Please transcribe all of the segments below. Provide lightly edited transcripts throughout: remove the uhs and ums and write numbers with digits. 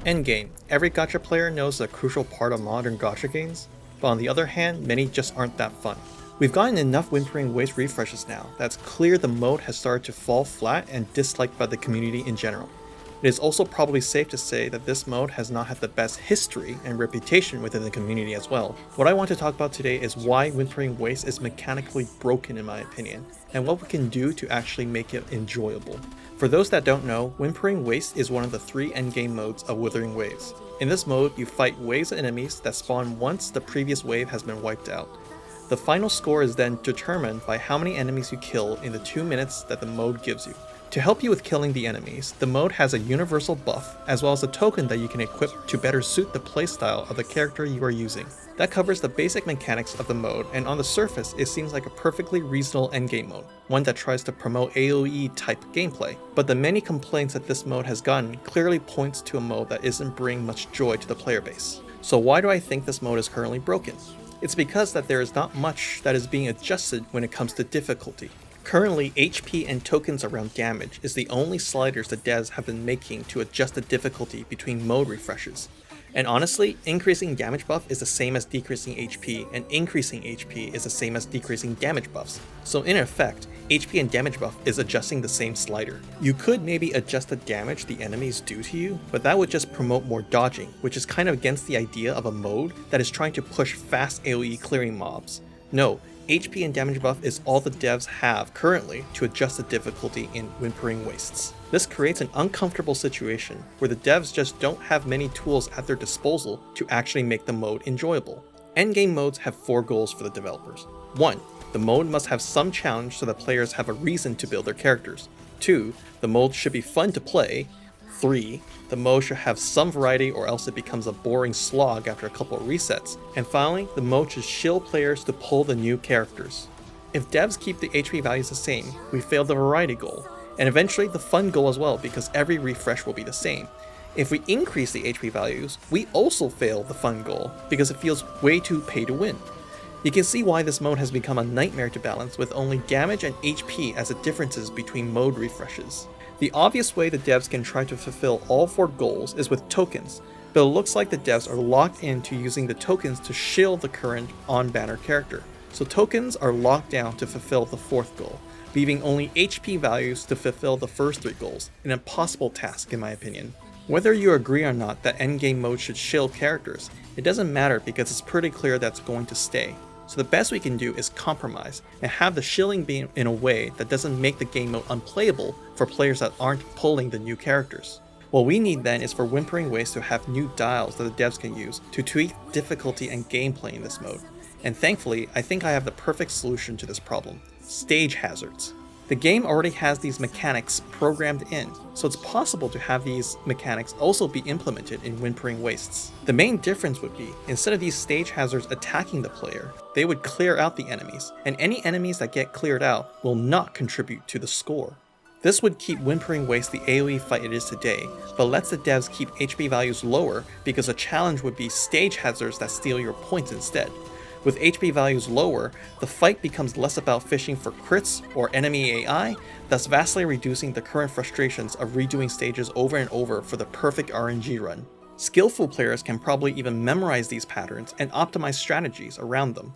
Endgame. Every gacha player knows a crucial part of modern gacha games, but on the other hand, many just aren't that fun. We've gotten enough Whimpering Wastes refreshes now that it's clear the mode has started to fall flat and disliked by the community in general. It is also probably safe to say that this mode has not had the best history and reputation within the community as well. What I want to talk about today is why Whimpering Wastes is mechanically broken in my opinion, and what we can do to actually make it enjoyable. For those that don't know, Whimpering Wastes is one of the 3 endgame modes of Wutheirng Waves. In this mode, you fight waves of enemies that spawn once the previous wave has been wiped out. The final score is then determined by how many enemies you kill in the 2 minutes that the mode gives you. To help you with killing the enemies, the mode has a universal buff, as well as a token that you can equip to better suit the playstyle of the character you are using. That covers the basic mechanics of the mode, and on the surface it seems like a perfectly reasonable endgame mode, one that tries to promote AoE type gameplay. But the many complaints that this mode has gotten clearly points to a mode that isn't bringing much joy to the player base. So why do I think this mode is currently broken? It's because that there is not much that is being adjusted when it comes to difficulty. Currently, HP and tokens around damage is the only sliders the devs have been making to adjust the difficulty between mode refreshes. And honestly, increasing damage buff is the same as decreasing HP, and increasing HP is the same as decreasing damage buffs. So in effect, HP and damage buff is adjusting the same slider. You could maybe adjust the damage the enemies do to you, but that would just promote more dodging, which is kind of against the idea of a mode that is trying to push fast AoE clearing mobs. No, HP and damage buff is all the devs have currently to adjust the difficulty in Whimpering Wastes. This creates an uncomfortable situation where the devs just don't have many tools at their disposal to actually make the mode enjoyable. Endgame modes have 4 goals for the developers. 1. The mode must have some challenge so that players have a reason to build their characters. 2. The mode should be fun to play. 3. The mode should have some variety or else it becomes a boring slog after a couple of resets. And finally, the mode should shill players to pull the new characters. If devs keep the HP values the same, we fail the variety goal, and eventually the fun goal as well because every refresh will be the same. If we increase the HP values, we also fail the fun goal because it feels way too pay to win. You can see why this mode has become a nightmare to balance with only damage and HP as the differences between mode refreshes. The obvious way the devs can try to fulfill all 4 goals is with tokens, but it looks like the devs are locked into using the tokens to shill the current on-banner character. So tokens are locked down to fulfill the 4th goal, leaving only HP values to fulfill the first 3 goals, an impossible task in my opinion. Whether you agree or not that endgame mode should shill characters, it doesn't matter because it's pretty clear that's going to stay. So the best we can do is compromise and have the shilling be in a way that doesn't make the game mode unplayable for players that aren't pulling the new characters. What we need then is for Whimpering Wastes to have new dials that the devs can use to tweak difficulty and gameplay in this mode. And thankfully, I think I have the perfect solution to this problem: stage hazards. The game already has these mechanics programmed in, so it's possible to have these mechanics also be implemented in Whimpering Wastes. The main difference would be, instead of these stage hazards attacking the player, they would clear out the enemies, and any enemies that get cleared out will not contribute to the score. This would keep Whimpering Wastes the AoE fight it is today, but lets the devs keep HP values lower because a challenge would be stage hazards that steal your points instead. With HP values lower, the fight becomes less about fishing for crits or enemy AI, thus vastly reducing the current frustrations of redoing stages over and over for the perfect RNG run. Skillful players can probably even memorize these patterns and optimize strategies around them.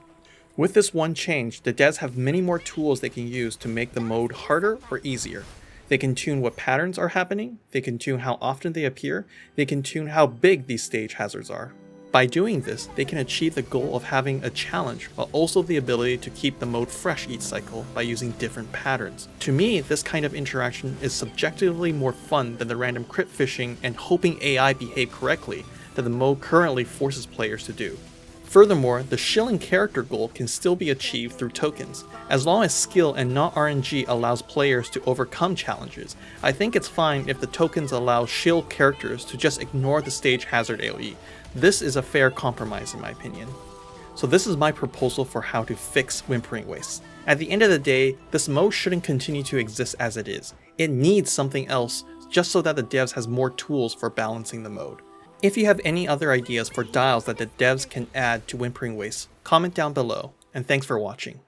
With this one change, the devs have many more tools they can use to make the mode harder or easier. They can tune what patterns are happening, they can tune how often they appear, they can tune how big these stage hazards are. By doing this, they can achieve the goal of having a challenge, but also the ability to keep the mode fresh each cycle by using different patterns. To me, this kind of interaction is subjectively more fun than the random crit fishing and hoping AI behave correctly that the mode currently forces players to do. Furthermore, the shilling character goal can still be achieved through tokens. As long as skill and not RNG allows players to overcome challenges, I think it's fine if the tokens allow shill characters to just ignore the stage hazard AoE. This is a fair compromise in my opinion. So this is my proposal for how to fix Whimpering Wastes. At the end of the day, this mode shouldn't continue to exist as it is. It needs something else just so that the devs has more tools for balancing the mode. If you have any other ideas for dials that the devs can add to Whimpering Wastes, comment down below, and thanks for watching.